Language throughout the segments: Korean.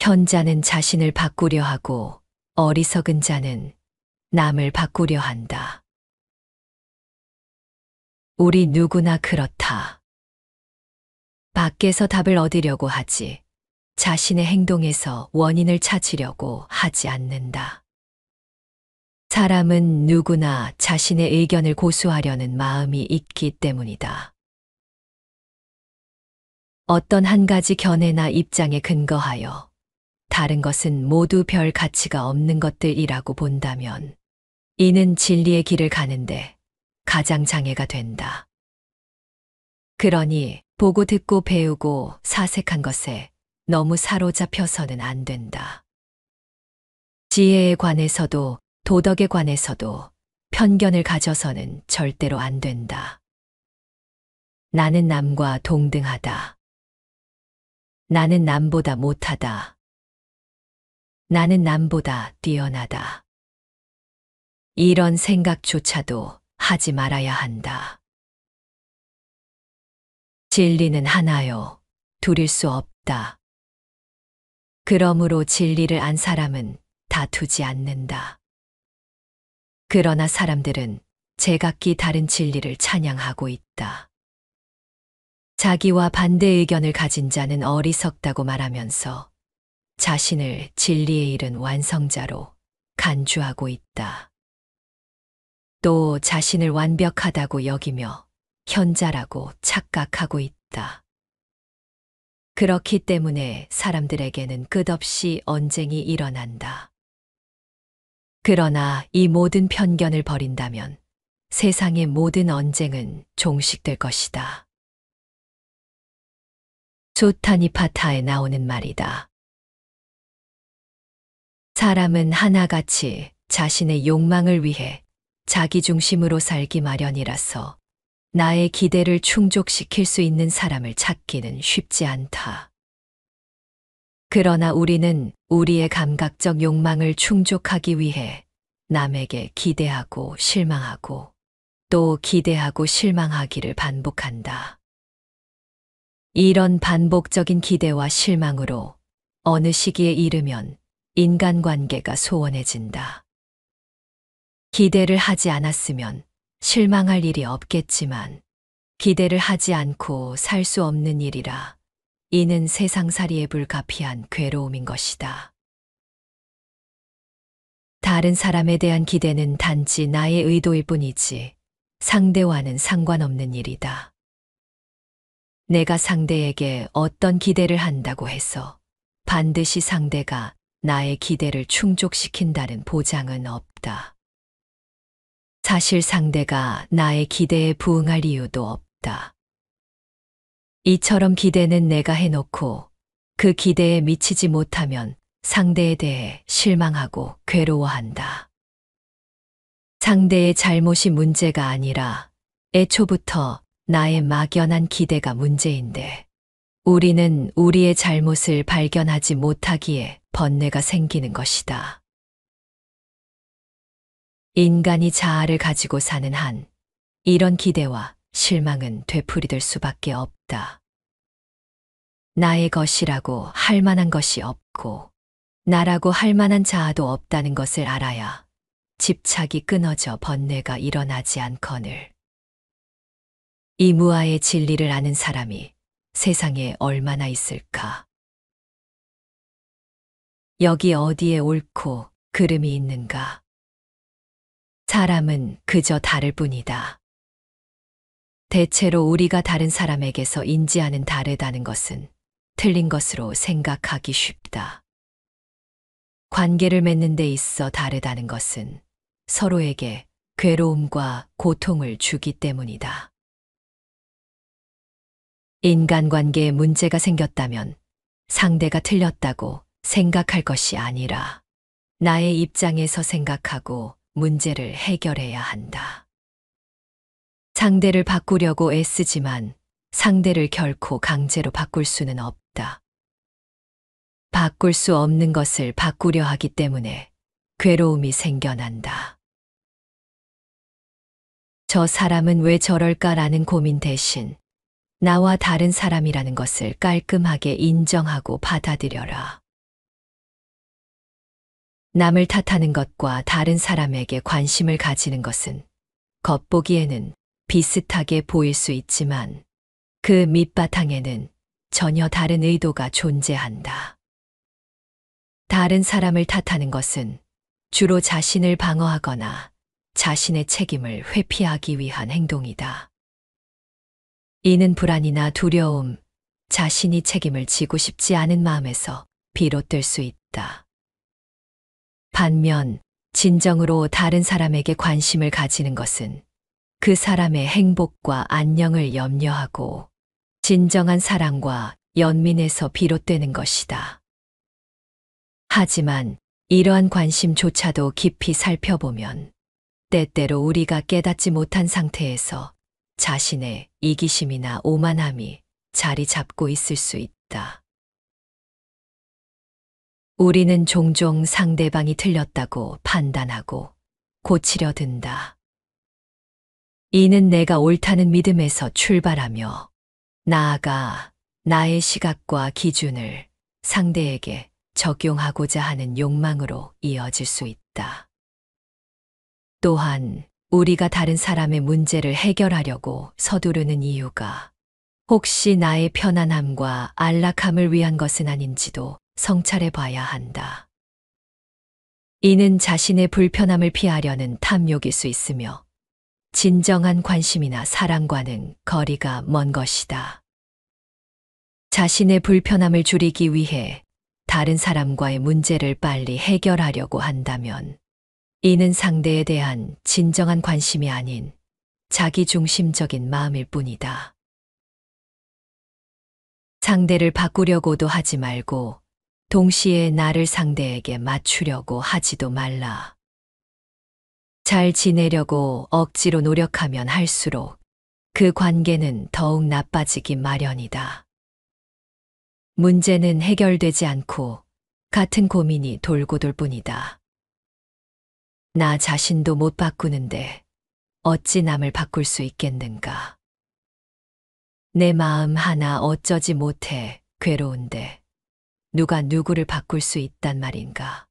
현자는 자신을 바꾸려 하고 어리석은 자는 남을 바꾸려 한다. 우리 누구나 그렇다. 밖에서 답을 얻으려고 하지 자신의 행동에서 원인을 찾으려고 하지 않는다. 사람은 누구나 자신의 의견을 고수하려는 마음이 있기 때문이다. 어떤 한 가지 견해나 입장에 근거하여 다른 것은 모두 별 가치가 없는 것들이라고 본다면 이는 진리의 길을 가는데 가장 장애가 된다. 그러니 보고 듣고 배우고 사색한 것에 너무 사로잡혀서는 안 된다. 지혜에 관해서도 도덕에 관해서도 편견을 가져서는 절대로 안 된다. 나는 남과 동등하다. 나는 남보다 못하다. 나는 남보다 뛰어나다. 이런 생각조차도 하지 말아야 한다. 진리는 하나요, 둘일 수 없다. 그러므로 진리를 안 사람은 다투지 않는다. 그러나 사람들은 제각기 다른 진리를 찬양하고 있다. 자기와 반대 의견을 가진 자는 어리석다고 말하면서 자신을 진리에 이른 완성자로 간주하고 있다. 또 자신을 완벽하다고 여기며 현자라고 착각하고 있다. 그렇기 때문에 사람들에게는 끝없이 언쟁이 일어난다. 그러나 이 모든 편견을 버린다면 세상의 모든 언쟁은 종식될 것이다. 조타니파타에 나오는 말이다. 사람은 하나같이 자신의 욕망을 위해 자기 중심으로 살기 마련이라서 나의 기대를 충족시킬 수 있는 사람을 찾기는 쉽지 않다. 그러나 우리는 우리의 감각적 욕망을 충족하기 위해 남에게 기대하고 실망하고 또 기대하고 실망하기를 반복한다. 이런 반복적인 기대와 실망으로 어느 시기에 이르면 인간관계가 소원해진다. 기대를 하지 않았으면 실망할 일이 없겠지만 기대를 하지 않고 살 수 없는 일이라 이는 세상살이에 불가피한 괴로움인 것이다. 다른 사람에 대한 기대는 단지 나의 의도일 뿐이지 상대와는 상관없는 일이다. 내가 상대에게 어떤 기대를 한다고 해서 반드시 상대가 나의 기대를 충족시킨다는 보장은 없다. 사실 상대가 나의 기대에 부응할 이유도 없다. 이처럼 기대는 내가 해놓고 그 기대에 미치지 못하면 상대에 대해 실망하고 괴로워한다. 상대의 잘못이 문제가 아니라 애초부터 나의 막연한 기대가 문제인데 우리는 우리의 잘못을 발견하지 못하기에 번뇌가 생기는 것이다. 인간이 자아를 가지고 사는 한 이런 기대와 실망은 되풀이될 수밖에 없다. 나의 것이라고 할 만한 것이 없고 나라고 할 만한 자아도 없다는 것을 알아야 집착이 끊어져 번뇌가 일어나지 않거늘. 이 무아의 진리를 아는 사람이 세상에 얼마나 있을까? 여기 어디에 옳고 그름이 있는가? 사람은 그저 다를 뿐이다. 대체로 우리가 다른 사람에게서 인지하는 다르다는 것은 틀린 것으로 생각하기 쉽다. 관계를 맺는 데 있어 다르다는 것은 서로에게 괴로움과 고통을 주기 때문이다. 인간관계에 문제가 생겼다면 상대가 틀렸다고 생각할 것이 아니라 나의 입장에서 생각하고 문제를 해결해야 한다. 상대를 바꾸려고 애쓰지만 상대를 결코 강제로 바꿀 수는 없다. 바꿀 수 없는 것을 바꾸려 하기 때문에 괴로움이 생겨난다. 저 사람은 왜 저럴까라는 고민 대신 나와 다른 사람이라는 것을 깔끔하게 인정하고 받아들여라. 남을 탓하는 것과 다른 사람에게 관심을 가지는 것은 겉보기에는 비슷하게 보일 수 있지만 그 밑바탕에는 전혀 다른 의도가 존재한다. 다른 사람을 탓하는 것은 주로 자신을 방어하거나 자신의 책임을 회피하기 위한 행동이다. 이는 불안이나 두려움, 자신이 책임을 지고 싶지 않은 마음에서 비롯될 수 있다. 반면 진정으로 다른 사람에게 관심을 가지는 것은 그 사람의 행복과 안녕을 염려하고 진정한 사랑과 연민에서 비롯되는 것이다. 하지만 이러한 관심조차도 깊이 살펴보면 때때로 우리가 깨닫지 못한 상태에서 자신의 이기심이나 오만함이 자리 잡고 있을 수 있다. 우리는 종종 상대방이 틀렸다고 판단하고 고치려 든다. 이는 내가 옳다는 믿음에서 출발하며 나아가 나의 시각과 기준을 상대에게 적용하고자 하는 욕망으로 이어질 수 있다. 또한 우리가 다른 사람의 문제를 해결하려고 서두르는 이유가 혹시 나의 편안함과 안락함을 위한 것은 아닌지도 성찰해 봐야 한다. 이는 자신의 불편함을 피하려는 탐욕일 수 있으며 진정한 관심이나 사랑과는 거리가 먼 것이다. 자신의 불편함을 줄이기 위해 다른 사람과의 문제를 빨리 해결하려고 한다면 이는 상대에 대한 진정한 관심이 아닌 자기중심적인 마음일 뿐이다. 상대를 바꾸려고도 하지 말고 동시에 나를 상대에게 맞추려고 하지도 말라. 잘 지내려고 억지로 노력하면 할수록 그 관계는 더욱 나빠지기 마련이다. 문제는 해결되지 않고 같은 고민이 돌고 돌 뿐이다. 나 자신도 못 바꾸는데 어찌 남을 바꿀 수 있겠는가. 내 마음 하나 어쩌지 못해 괴로운데 누가 누구를 바꿀 수 있단 말인가.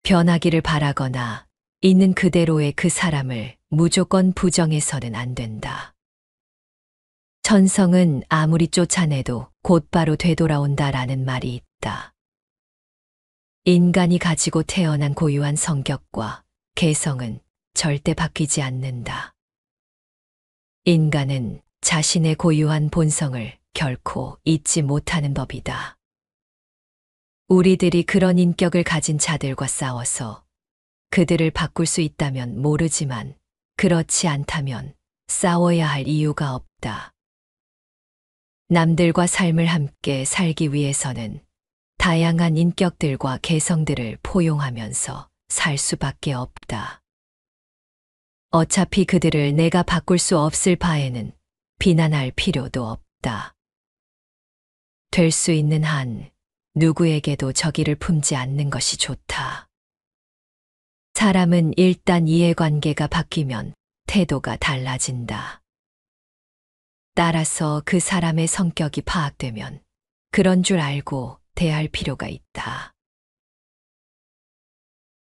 변하기를 바라거나 있는 그대로의 그 사람을 무조건 부정해서는 안 된다. 천성은 아무리 쫓아내도 곧바로 되돌아온다라는 말이 있다. 인간이 가지고 태어난 고유한 성격과 개성은 절대 바뀌지 않는다. 인간은 자신의 고유한 본성을 결코 잊지 못하는 법이다. 우리들이 그런 인격을 가진 자들과 싸워서 그들을 바꿀 수 있다면 모르지만 그렇지 않다면 싸워야 할 이유가 없다. 남들과 삶을 함께 살기 위해서는 다양한 인격들과 개성들을 포용하면서 살 수밖에 없다. 어차피 그들을 내가 바꿀 수 없을 바에는 비난할 필요도 없다. 될 수 있는 한 누구에게도 적의를 품지 않는 것이 좋다. 사람은 일단 이해관계가 바뀌면 태도가 달라진다. 따라서 그 사람의 성격이 파악되면 그런 줄 알고 대할 필요가 있다.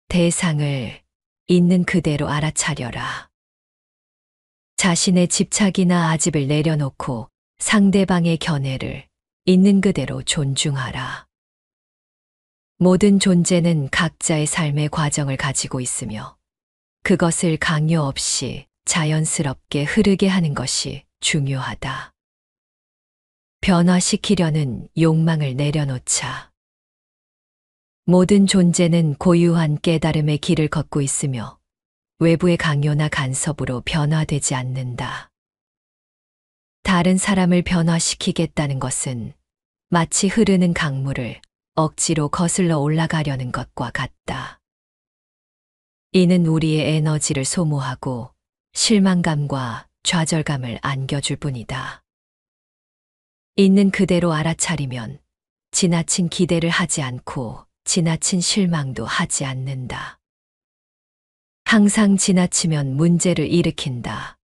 대상을 있는 그대로 알아차려라. 자신의 집착이나 아집을 내려놓고 상대방의 견해를 있는 그대로 존중하라. 모든 존재는 각자의 삶의 과정을 가지고 있으며 그것을 강요 없이 자연스럽게 흐르게 하는 것이 중요하다. 변화시키려는 욕망을 내려놓자. 모든 존재는 고유한 깨달음의 길을 걷고 있으며 외부의 강요나 간섭으로 변화되지 않는다. 다른 사람을 변화시키겠다는 것은 마치 흐르는 강물을 억지로 거슬러 올라가려는 것과 같다. 이는 우리의 에너지를 소모하고 실망감과 좌절감을 안겨줄 뿐이다. 있는 그대로 알아차리면 지나친 기대를 하지 않고 지나친 실망도 하지 않는다. 항상 지나치면 문제를 일으킨다.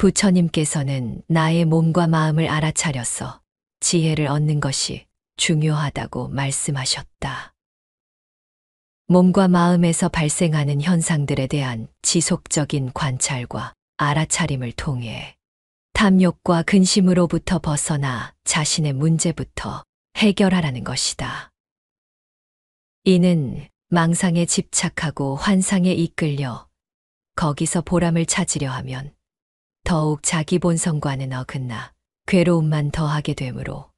부처님께서는 나의 몸과 마음을 알아차려서 지혜를 얻는 것이 중요하다고 말씀하셨다. 몸과 마음에서 발생하는 현상들에 대한 지속적인 관찰과 알아차림을 통해 탐욕과 근심으로부터 벗어나 자신의 문제부터 해결하라는 것이다. 이는 망상에 집착하고 환상에 이끌려 거기서 보람을 찾으려 하면 더욱 자기 본성과는 어긋나 괴로움만 더하게 되므로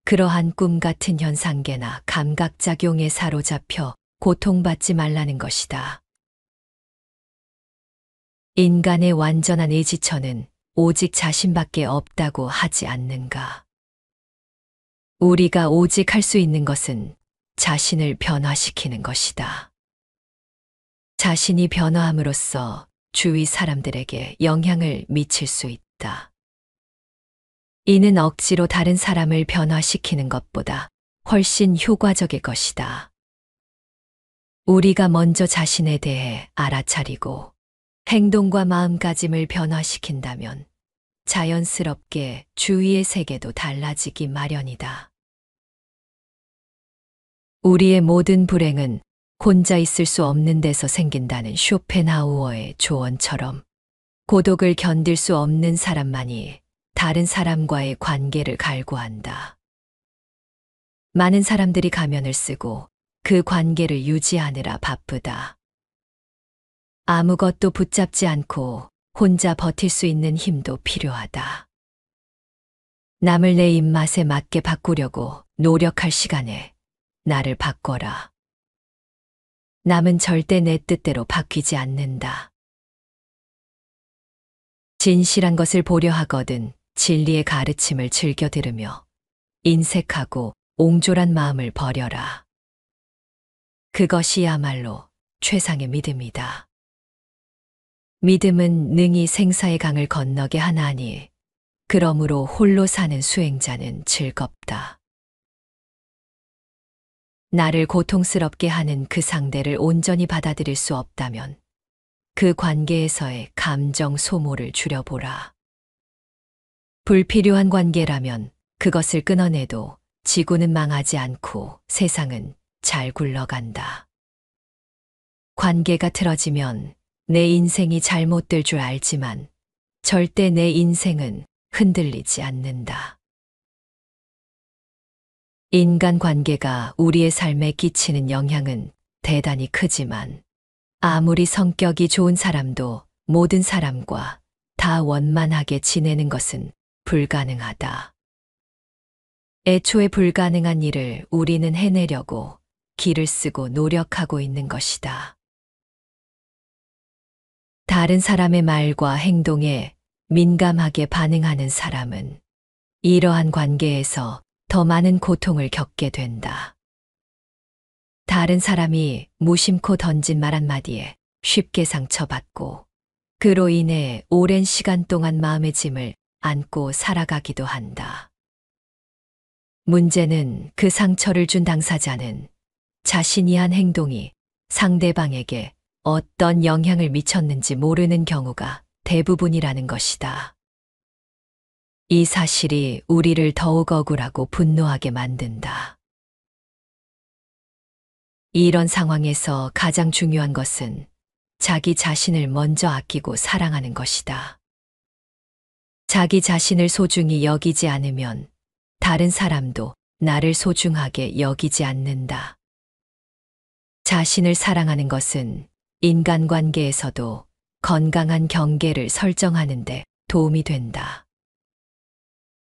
그러한 꿈 같은 현상계나 감각작용에 사로잡혀 고통받지 말라는 것이다. 인간의 완전한 의지처는 오직 자신밖에 없다고 하지 않는가? 우리가 오직 할 수 있는 것은 자신을 변화시키는 것이다. 자신이 변화함으로써 주위 사람들에게 영향을 미칠 수 있다. 이는 억지로 다른 사람을 변화시키는 것보다 훨씬 효과적일 것이다. 우리가 먼저 자신에 대해 알아차리고 행동과 마음가짐을 변화시킨다면 자연스럽게 주위의 세계도 달라지기 마련이다. 우리의 모든 불행은 혼자 있을 수 없는 데서 생긴다는 쇼펜하우어의 조언처럼 고독을 견딜 수 없는 사람만이 다른 사람과의 관계를 갈구한다. 많은 사람들이 가면을 쓰고 그 관계를 유지하느라 바쁘다. 아무것도 붙잡지 않고 혼자 버틸 수 있는 힘도 필요하다. 남을 내 입맛에 맞게 바꾸려고 노력할 시간에 나를 바꿔라. 남은 절대 내 뜻대로 바뀌지 않는다. 진실한 것을 보려 하거든 진리의 가르침을 즐겨 들으며 인색하고 옹졸한 마음을 버려라. 그것이야말로 최상의 믿음이다. 믿음은 능히 생사의 강을 건너게 하나니 그러므로 홀로 사는 수행자는 즐겁다. 나를 고통스럽게 하는 그 상대를 온전히 받아들일 수 없다면 그 관계에서의 감정 소모를 줄여보라. 불필요한 관계라면 그것을 끊어내도 지구는 망하지 않고 세상은 잘 굴러간다. 관계가 틀어지면 내 인생이 잘못될 줄 알지만 절대 내 인생은 흔들리지 않는다. 인간관계가 우리의 삶에 끼치는 영향은 대단히 크지만 아무리 성격이 좋은 사람도 모든 사람과 다 원만하게 지내는 것은 불가능하다. 애초에 불가능한 일을 우리는 해내려고 기를 쓰고 노력하고 있는 것이다. 다른 사람의 말과 행동에 민감하게 반응하는 사람은 이러한 관계에서 더 많은 고통을 겪게 된다. 다른 사람이 무심코 던진 말 한마디에 쉽게 상처받고 그로 인해 오랜 시간 동안 마음의 짐을 안고 살아가기도 한다. 문제는 그 상처를 준 당사자는 자신이 한 행동이 상대방에게 어떤 영향을 미쳤는지 모르는 경우가 대부분이라는 것이다. 이 사실이 우리를 더욱 억울하고 분노하게 만든다. 이런 상황에서 가장 중요한 것은 자기 자신을 먼저 아끼고 사랑하는 것이다. 자기 자신을 소중히 여기지 않으면 다른 사람도 나를 소중하게 여기지 않는다. 자신을 사랑하는 것은 인간관계에서도 건강한 경계를 설정하는 데 도움이 된다.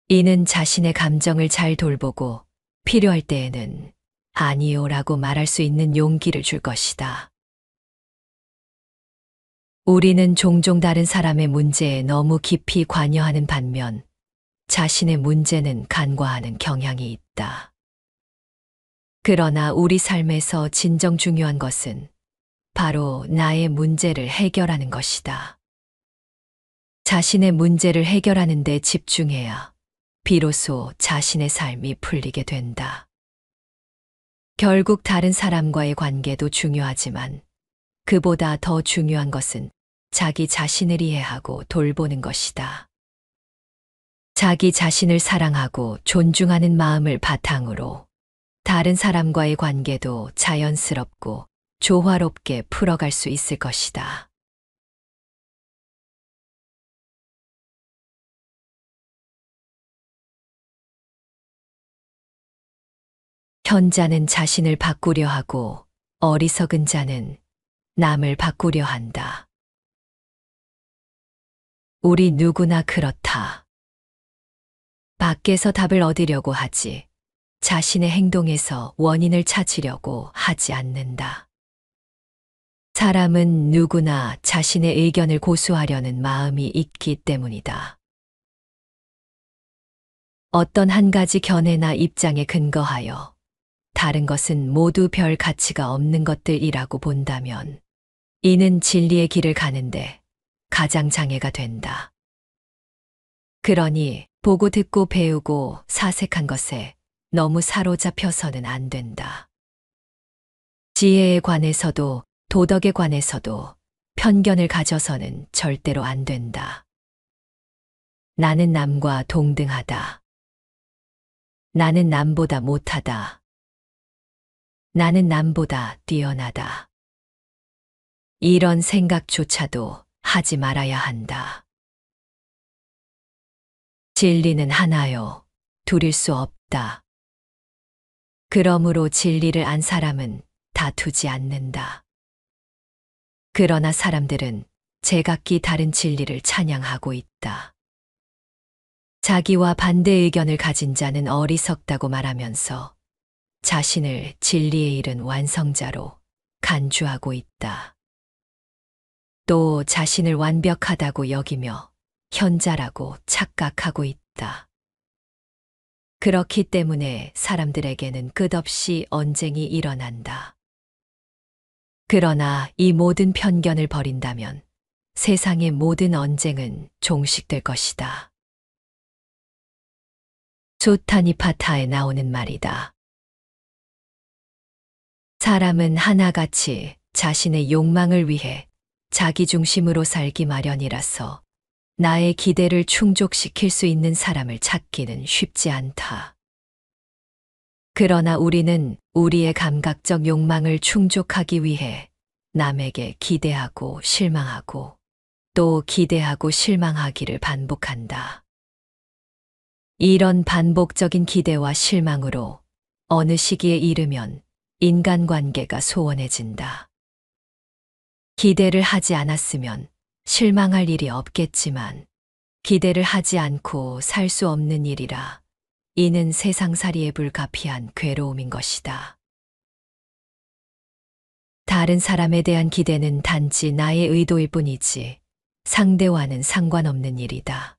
이는 자신의 감정을 잘 돌보고 필요할 때에는 아니요라고 말할 수 있는 용기를 줄 것이다. 우리는 종종 다른 사람의 문제에 너무 깊이 관여하는 반면 자신의 문제는 간과하는 경향이 있다. 그러나 우리 삶에서 진정 중요한 것은 바로 나의 문제를 해결하는 것이다. 자신의 문제를 해결하는 데 집중해야 비로소 자신의 삶이 풀리게 된다. 결국 다른 사람과의 관계도 중요하지만 그보다 더 중요한 것은 자기 자신을 이해하고 돌보는 것이다. 자기 자신을 사랑하고 존중하는 마음을 바탕으로 다른 사람과의 관계도 자연스럽고 조화롭게 풀어갈 수 있을 것이다. 현자는 자신을 바꾸려 하고 어리석은 자는 남을 바꾸려 한다. 우리 누구나 그렇다. 밖에서 답을 얻으려고 하지, 자신의 행동에서 원인을 찾으려고 하지 않는다. 사람은 누구나 자신의 의견을 고수하려는 마음이 있기 때문이다. 어떤 한 가지 견해나 입장에 근거하여 다른 것은 모두 별 가치가 없는 것들이라고 본다면 이는 진리의 길을 가는데 가장 장애가 된다. 그러니 보고 듣고 배우고 사색한 것에 너무 사로잡혀서는 안 된다. 지혜에 관해서도 도덕에 관해서도 편견을 가져서는 절대로 안 된다. 나는 남과 동등하다. 나는 남보다 못하다. 나는 남보다 뛰어나다. 이런 생각조차도 하지 말아야 한다. 진리는 하나요, 둘일 수 없다. 그러므로 진리를 안 사람은 다투지 않는다. 그러나 사람들은 제각기 다른 진리를 찬양하고 있다. 자기와 반대 의견을 가진 자는 어리석다고 말하면서 자신을 진리에 이른 완성자로 간주하고 있다. 또 자신을 완벽하다고 여기며 현자라고 착각하고 있다. 그렇기 때문에 사람들에게는 끝없이 언쟁이 일어난다. 그러나 이 모든 편견을 버린다면 세상의 모든 언쟁은 종식될 것이다. 소타니파타에 나오는 말이다. 사람은 하나같이 자신의 욕망을 위해 자기 중심으로 살기 마련이라서 나의 기대를 충족시킬 수 있는 사람을 찾기는 쉽지 않다. 그러나 우리는 우리의 감각적 욕망을 충족하기 위해 남에게 기대하고 실망하고 또 기대하고 실망하기를 반복한다. 이런 반복적인 기대와 실망으로 어느 시기에 이르면 인간관계가 소원해진다. 기대를 하지 않았으면 실망할 일이 없겠지만 기대를 하지 않고 살 수 없는 일이라 이는 세상살이에 불가피한 괴로움인 것이다. 다른 사람에 대한 기대는 단지 나의 의도일 뿐이지 상대와는 상관없는 일이다.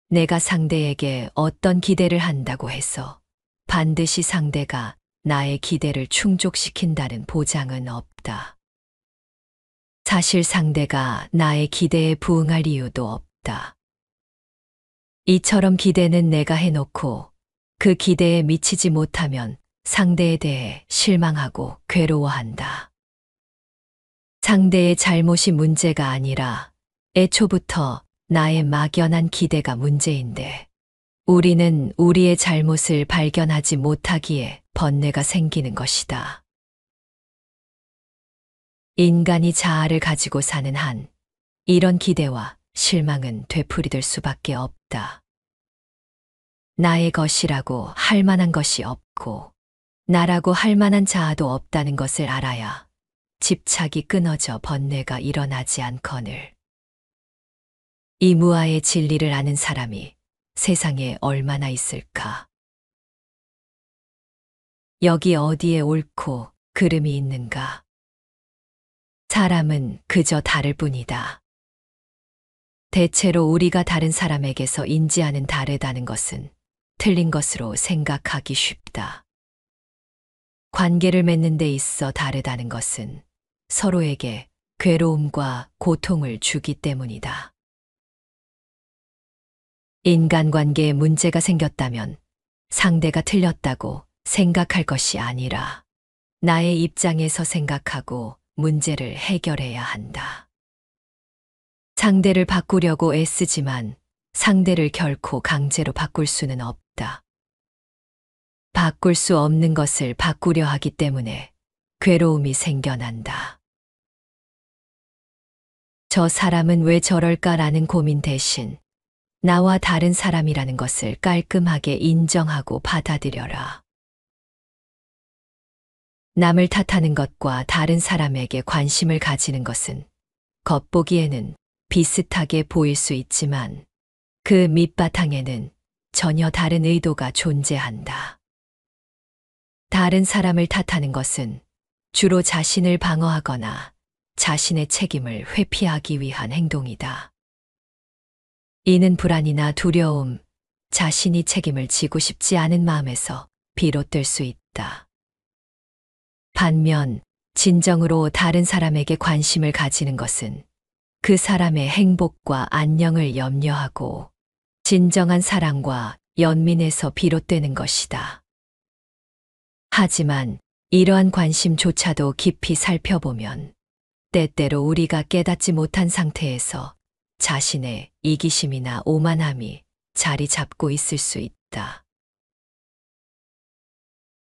내가 상대에게 어떤 기대를 한다고 해서 반드시 상대가 나의 기대를 충족시킨다는 보장은 없다. 사실 상대가 나의 기대에 부응할 이유도 없다. 이처럼 기대는 내가 해놓고 그 기대에 미치지 못하면 상대에 대해 실망하고 괴로워한다. 상대의 잘못이 문제가 아니라 애초부터 나의 막연한 기대가 문제인데 우리는 우리의 잘못을 발견하지 못하기에 번뇌가 생기는 것이다. 인간이 자아를 가지고 사는 한 이런 기대와 실망은 되풀이될 수밖에 없다. 나의 것이라고 할 만한 것이 없고 나라고 할 만한 자아도 없다는 것을 알아야 집착이 끊어져 번뇌가 일어나지 않거늘. 이 무아의 진리를 아는 사람이 세상에 얼마나 있을까? 여기 어디에 옳고 그름이 있는가? 사람은 그저 다를 뿐이다. 대체로 우리가 다른 사람에게서 인지하는 다르다는 것은 틀린 것으로 생각하기 쉽다. 관계를 맺는 데 있어 다르다는 것은 서로에게 괴로움과 고통을 주기 때문이다. 인간관계에 문제가 생겼다면 상대가 틀렸다고 생각할 것이 아니라 나의 입장에서 생각하고 문제를 해결해야 한다. 상대를 바꾸려고 애쓰지만 상대를 결코 강제로 바꿀 수는 없다. 바꿀 수 없는 것을 바꾸려 하기 때문에 괴로움이 생겨난다. 저 사람은 왜 저럴까라는 고민 대신 나와 다른 사람이라는 것을 깔끔하게 인정하고 받아들여라. 남을 탓하는 것과 다른 사람에게 관심을 가지는 것은 겉보기에는 비슷하게 보일 수 있지만 그 밑바탕에는 전혀 다른 의도가 존재한다. 다른 사람을 탓하는 것은 주로 자신을 방어하거나 자신의 책임을 회피하기 위한 행동이다. 이는 불안이나 두려움, 자신이 책임을 지고 싶지 않은 마음에서 비롯될 수 있다. 반면 진정으로 다른 사람에게 관심을 가지는 것은 그 사람의 행복과 안녕을 염려하고 진정한 사랑과 연민에서 비롯되는 것이다. 하지만 이러한 관심조차도 깊이 살펴보면 때때로 우리가 깨닫지 못한 상태에서 자신의 이기심이나 오만함이 자리 잡고 있을 수 있다.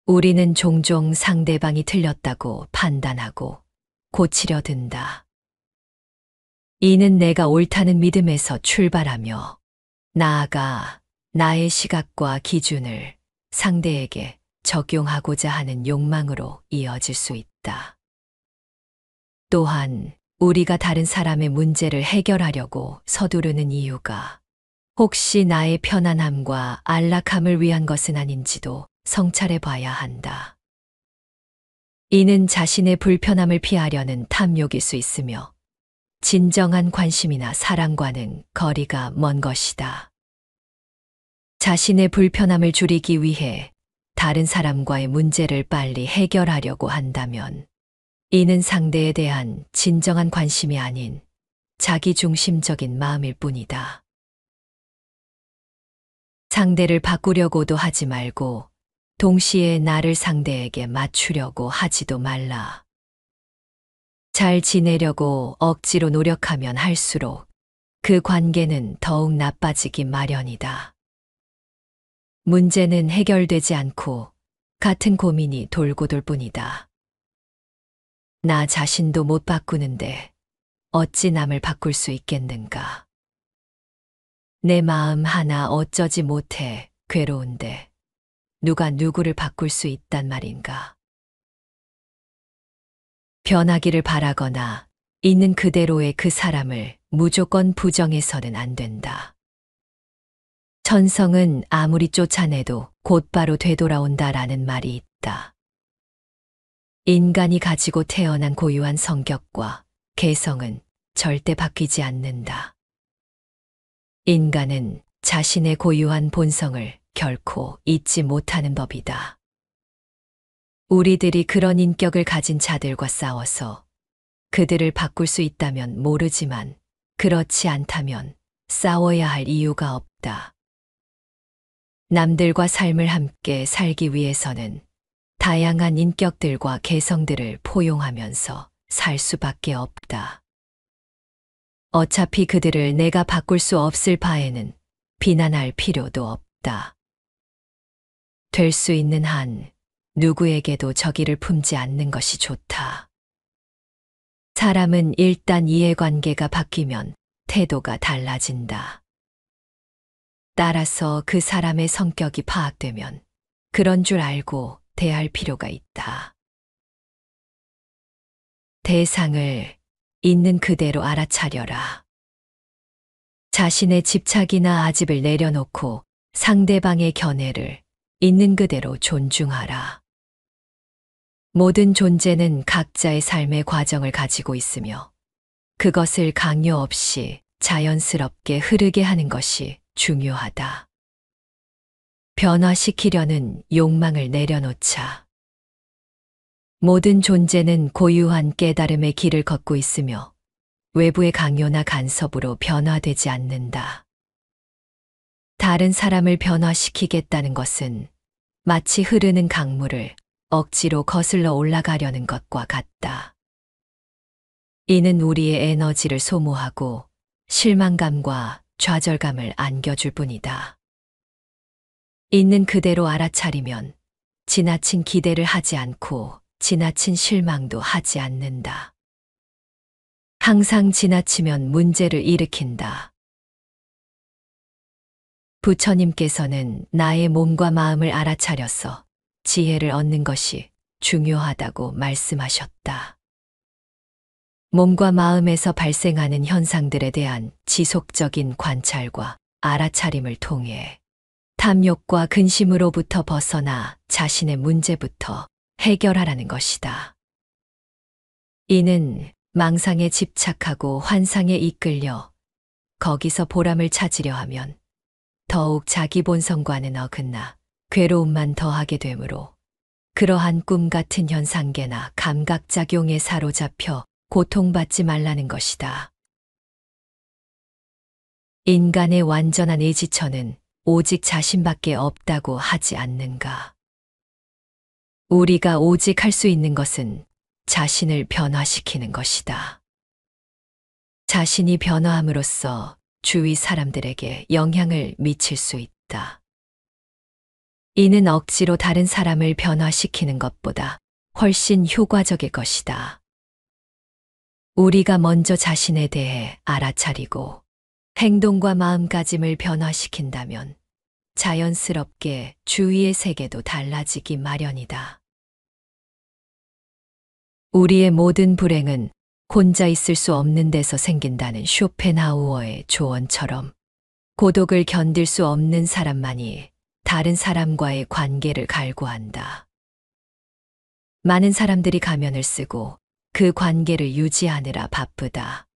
우리는 종종 상대방이 틀렸다고 판단하고 고치려 든다. 이는 내가 옳다는 믿음에서 출발하며 나아가 나의 시각과 기준을 상대에게 적용하고자 하는 욕망으로 이어질 수 있다. 또한 우리가 다른 사람의 문제를 해결하려고 서두르는 이유가 혹시 나의 편안함과 안락함을 위한 것은 아닌지도 성찰해 봐야 한다. 이는 자신의 불편함을 피하려는 탐욕일 수 있으며 진정한 관심이나 사랑과는 거리가 먼 것이다. 자신의 불편함을 줄이기 위해 다른 사람과의 문제를 빨리 해결하려고 한다면 이는 상대에 대한 진정한 관심이 아닌 자기중심적인 마음일 뿐이다. 상대를 바꾸려고도 하지 말고 동시에 나를 상대에게 맞추려고 하지도 말라. 잘 지내려고 억지로 노력하면 할수록 그 관계는 더욱 나빠지기 마련이다. 문제는 해결되지 않고 같은 고민이 돌고 돌 뿐이다. 나 자신도 못 바꾸는데 어찌 남을 바꿀 수 있겠는가. 내 마음 하나 어쩌지 못해 괴로운데 누가 누구를 바꿀 수 있단 말인가. 변하기를 바라거나 있는 그대로의 그 사람을 무조건 부정해서는 안 된다. 천성은 아무리 쫓아내도 곧바로 되돌아온다라는 말이 있다. 인간이 가지고 태어난 고유한 성격과 개성은 절대 바뀌지 않는다. 인간은 자신의 고유한 본성을 결코 잊지 못하는 법이다. 우리들이 그런 인격을 가진 자들과 싸워서 그들을 바꿀 수 있다면 모르지만 그렇지 않다면 싸워야 할 이유가 없다. 남들과 삶을 함께 살기 위해서는 다양한 인격들과 개성들을 포용하면서 살 수밖에 없다. 어차피 그들을 내가 바꿀 수 없을 바에는 비난할 필요도 없다. 될 수 있는 한 누구에게도 적의를 품지 않는 것이 좋다. 사람은 일단 이해관계가 바뀌면 태도가 달라진다. 따라서 그 사람의 성격이 파악되면 그런 줄 알고 대할 필요가 있다. 대상을 있는 그대로 알아차려라. 자신의 집착이나 아집을 내려놓고 상대방의 견해를 있는 그대로 존중하라. 모든 존재는 각자의 삶의 과정을 가지고 있으며 그것을 강요 없이 자연스럽게 흐르게 하는 것이 중요하다. 변화시키려는 욕망을 내려놓자. 모든 존재는 고유한 깨달음의 길을 걷고 있으며 외부의 강요나 간섭으로 변화되지 않는다. 다른 사람을 변화시키겠다는 것은 마치 흐르는 강물을 억지로 거슬러 올라가려는 것과 같다. 이는 우리의 에너지를 소모하고 실망감과 좌절감을 안겨줄 뿐이다. 있는 그대로 알아차리면 지나친 기대를 하지 않고 지나친 실망도 하지 않는다. 항상 지나치면 문제를 일으킨다. 부처님께서는 나의 몸과 마음을 알아차려서 지혜를 얻는 것이 중요하다고 말씀하셨다. 몸과 마음에서 발생하는 현상들에 대한 지속적인 관찰과 알아차림을 통해 탐욕과 근심으로부터 벗어나 자신의 문제부터 해결하라는 것이다. 이는 망상에 집착하고 환상에 이끌려 거기서 보람을 찾으려 하면 더욱 자기 본성과는 어긋나 괴로움만 더하게 되므로 그러한 꿈 같은 현상계나 감각작용에 사로잡혀 고통받지 말라는 것이다. 인간의 완전한 의지처는 오직 자신밖에 없다고 하지 않는가? 우리가 오직 할 수 있는 것은 자신을 변화시키는 것이다. 자신이 변화함으로써 주위 사람들에게 영향을 미칠 수 있다. 이는 억지로 다른 사람을 변화시키는 것보다 훨씬 효과적일 것이다. 우리가 먼저 자신에 대해 알아차리고 행동과 마음가짐을 변화시킨다면 자연스럽게 주위의 세계도 달라지기 마련이다. 우리의 모든 불행은 혼자 있을 수 없는 데서 생긴다는 쇼펜하우어의 조언처럼 고독을 견딜 수 없는 사람만이 다른 사람과의 관계를 갈구한다. 많은 사람들이 가면을 쓰고 그 관계를 유지하느라 바쁘다.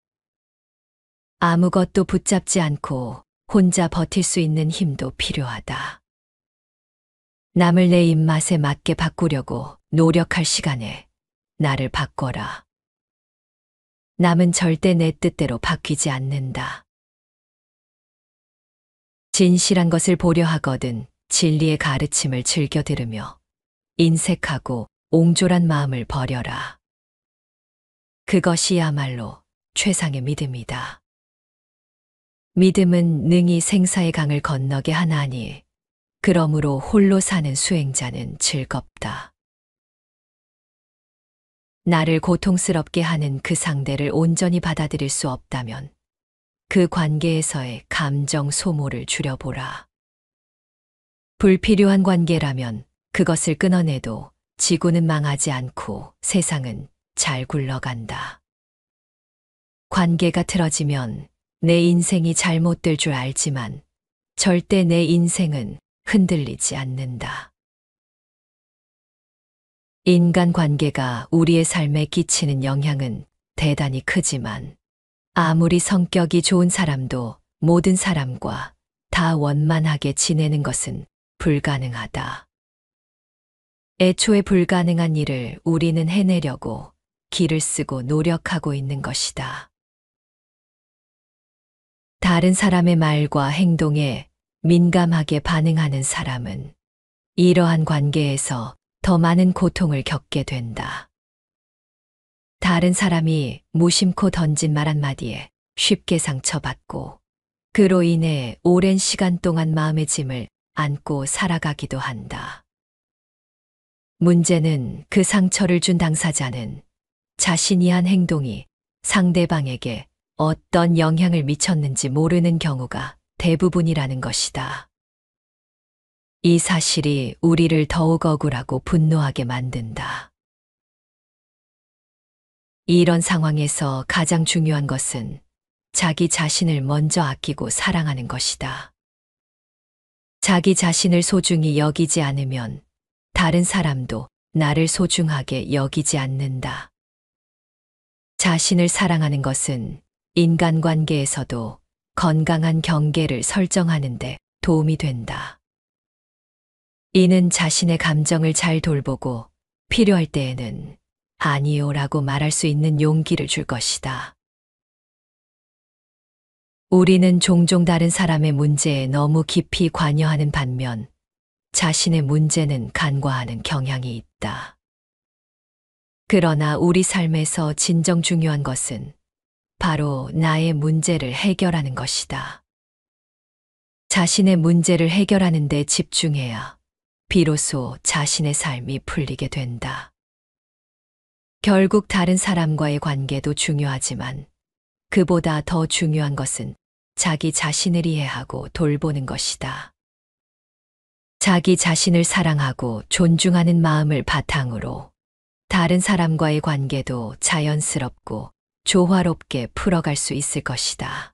아무것도 붙잡지 않고 혼자 버틸 수 있는 힘도 필요하다. 남을 내 입맛에 맞게 바꾸려고 노력할 시간에 나를 바꿔라. 남은 절대 내 뜻대로 바뀌지 않는다. 진실한 것을 보려 하거든 진리의 가르침을 즐겨 들으며 인색하고 옹졸한 마음을 버려라. 그것이야말로 최상의 믿음이다. 믿음은 능히 생사의 강을 건너게 하나니 그러므로 홀로 사는 수행자는 즐겁다. 나를 고통스럽게 하는 그 상대를 온전히 받아들일 수 없다면 그 관계에서의 감정 소모를 줄여보라. 불필요한 관계라면 그것을 끊어내도 지구는 망하지 않고 세상은 잘 굴러간다. 관계가 틀어지면 내 인생이 잘못될 줄 알지만 절대 내 인생은 흔들리지 않는다. 인간관계가 우리의 삶에 끼치는 영향은 대단히 크지만 아무리 성격이 좋은 사람도 모든 사람과 다 원만하게 지내는 것은 불가능하다. 애초에 불가능한 일을 우리는 해내려고 기를 쓰고 노력하고 있는 것이다. 다른 사람의 말과 행동에 민감하게 반응하는 사람은 이러한 관계에서 더 많은 고통을 겪게 된다. 다른 사람이 무심코 던진 말 한마디에 쉽게 상처받고 그로 인해 오랜 시간 동안 마음의 짐을 안고 살아가기도 한다. 문제는 그 상처를 준 당사자는 자신이 한 행동이 상대방에게 어떤 영향을 미쳤는지 모르는 경우가 대부분이라는 것이다. 이 사실이 우리를 더욱 억울하고 분노하게 만든다. 이런 상황에서 가장 중요한 것은 자기 자신을 먼저 아끼고 사랑하는 것이다. 자기 자신을 소중히 여기지 않으면 다른 사람도 나를 소중하게 여기지 않는다. 자신을 사랑하는 것은 인간관계에서도 건강한 경계를 설정하는 데 도움이 된다. 이는 자신의 감정을 잘 돌보고 필요할 때에는 아니요라고 말할 수 있는 용기를 줄 것이다. 우리는 종종 다른 사람의 문제에 너무 깊이 관여하는 반면 자신의 문제는 간과하는 경향이 있다. 그러나 우리 삶에서 진정 중요한 것은 바로 나의 문제를 해결하는 것이다. 자신의 문제를 해결하는 데 집중해야 비로소 자신의 삶이 풀리게 된다. 결국 다른 사람과의 관계도 중요하지만 그보다 더 중요한 것은 자기 자신을 이해하고 돌보는 것이다. 자기 자신을 사랑하고 존중하는 마음을 바탕으로 다른 사람과의 관계도 자연스럽고 조화롭게 풀어갈 수 있을 것이다.